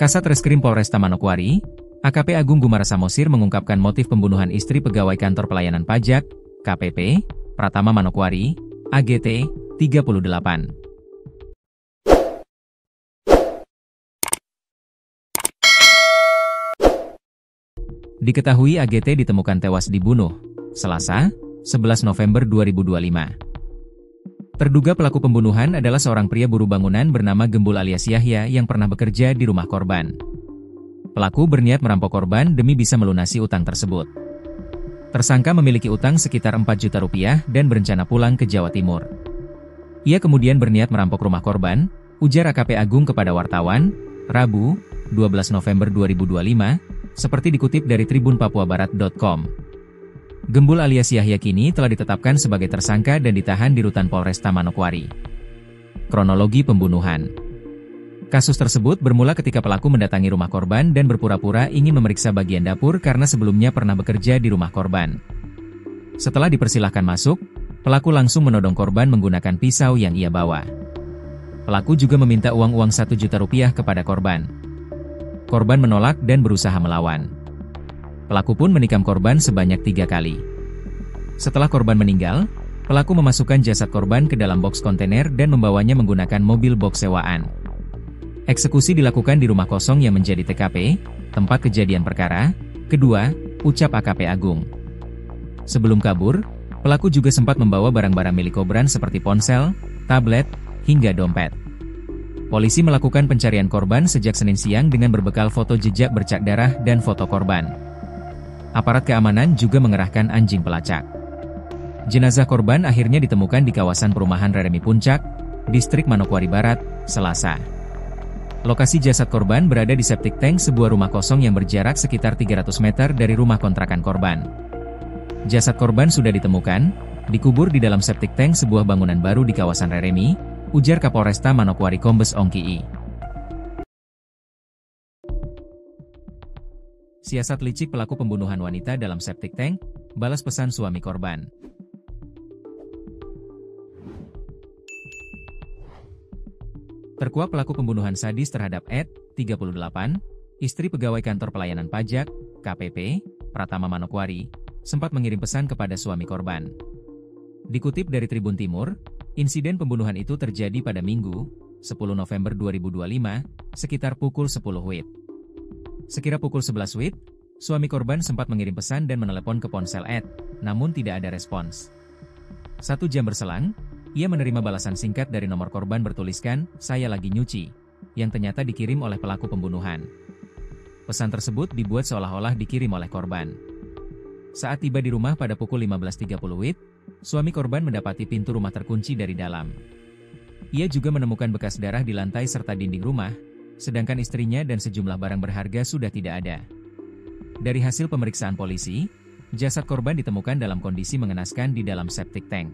Kasat Reskrim Polresta Manokwari, AKP Agung Gumara Samosir mengungkapkan motif pembunuhan istri pegawai kantor pelayanan pajak, KPP, Pratama Manokwari, AGT, 38. Diketahui AGT ditemukan tewas dibunuh, Selasa, 11 November 2025. Terduga pelaku pembunuhan adalah seorang pria buruh bangunan bernama Gembul alias Yahya yang pernah bekerja di rumah korban. Pelaku berniat merampok korban demi bisa melunasi utang tersebut. Tersangka memiliki utang sekitar 4 juta rupiah dan berencana pulang ke Jawa Timur. Ia kemudian berniat merampok rumah korban, ujar AKP Agung kepada wartawan, Rabu, 12 November 2025, seperti dikutip dari tribunpapuabarat.com. Gembul alias Yahya kini telah ditetapkan sebagai tersangka dan ditahan di Rutan Polresta Manokwari. Kronologi pembunuhan. Kasus tersebut bermula ketika pelaku mendatangi rumah korban dan berpura-pura ingin memeriksa bagian dapur karena sebelumnya pernah bekerja di rumah korban. Setelah dipersilahkan masuk, pelaku langsung menodong korban menggunakan pisau yang ia bawa. Pelaku juga meminta uang 1 juta rupiah kepada korban. Korban menolak dan berusaha melawan. Pelaku pun menikam korban sebanyak 3 kali. Setelah korban meninggal, pelaku memasukkan jasad korban ke dalam boks kontainer dan membawanya menggunakan mobil boks sewaan. Eksekusi dilakukan di rumah kosong yang menjadi TKP, tempat kejadian perkara, kedua, ucap AKP Agung. Sebelum kabur, pelaku juga sempat membawa barang-barang milik korban seperti ponsel, tablet, hingga dompet. Polisi melakukan pencarian korban sejak Senin siang dengan berbekal foto jejak bercak darah dan foto korban. Aparat keamanan juga mengerahkan anjing pelacak. Jenazah korban akhirnya ditemukan di kawasan perumahan Reremi Puncak, Distrik Manokwari Barat, Selasa. Lokasi jasad korban berada di septic tank sebuah rumah kosong yang berjarak sekitar 300 meter dari rumah kontrakan korban. Jasad korban sudah ditemukan, dikubur di dalam septic tank sebuah bangunan baru di kawasan Reremi, ujar Kapolresta Manokwari Kombes Ongki. Siasat licik pelaku pembunuhan wanita dalam septic tank, balas pesan suami korban. Terkuak pelaku pembunuhan sadis terhadap Ed, 38, istri pegawai kantor pelayanan pajak, KPP, Pratama Manokwari, sempat mengirim pesan kepada suami korban. Dikutip dari Tribun Timur, insiden pembunuhan itu terjadi pada Minggu, 10 November 2025, sekitar pukul 10 WIB. Sekira pukul 11 WIB, suami korban sempat mengirim pesan dan menelepon ke ponsel Ed, namun tidak ada respons. 1 jam berselang, ia menerima balasan singkat dari nomor korban bertuliskan, "Saya lagi nyuci," yang ternyata dikirim oleh pelaku pembunuhan. Pesan tersebut dibuat seolah-olah dikirim oleh korban. Saat tiba di rumah pada pukul 15.30 WIB, suami korban mendapati pintu rumah terkunci dari dalam. Ia juga menemukan bekas darah di lantai serta dinding rumah, sedangkan istrinya dan sejumlah barang berharga sudah tidak ada. Dari hasil pemeriksaan polisi, jasad korban ditemukan dalam kondisi mengenaskan di dalam septic tank.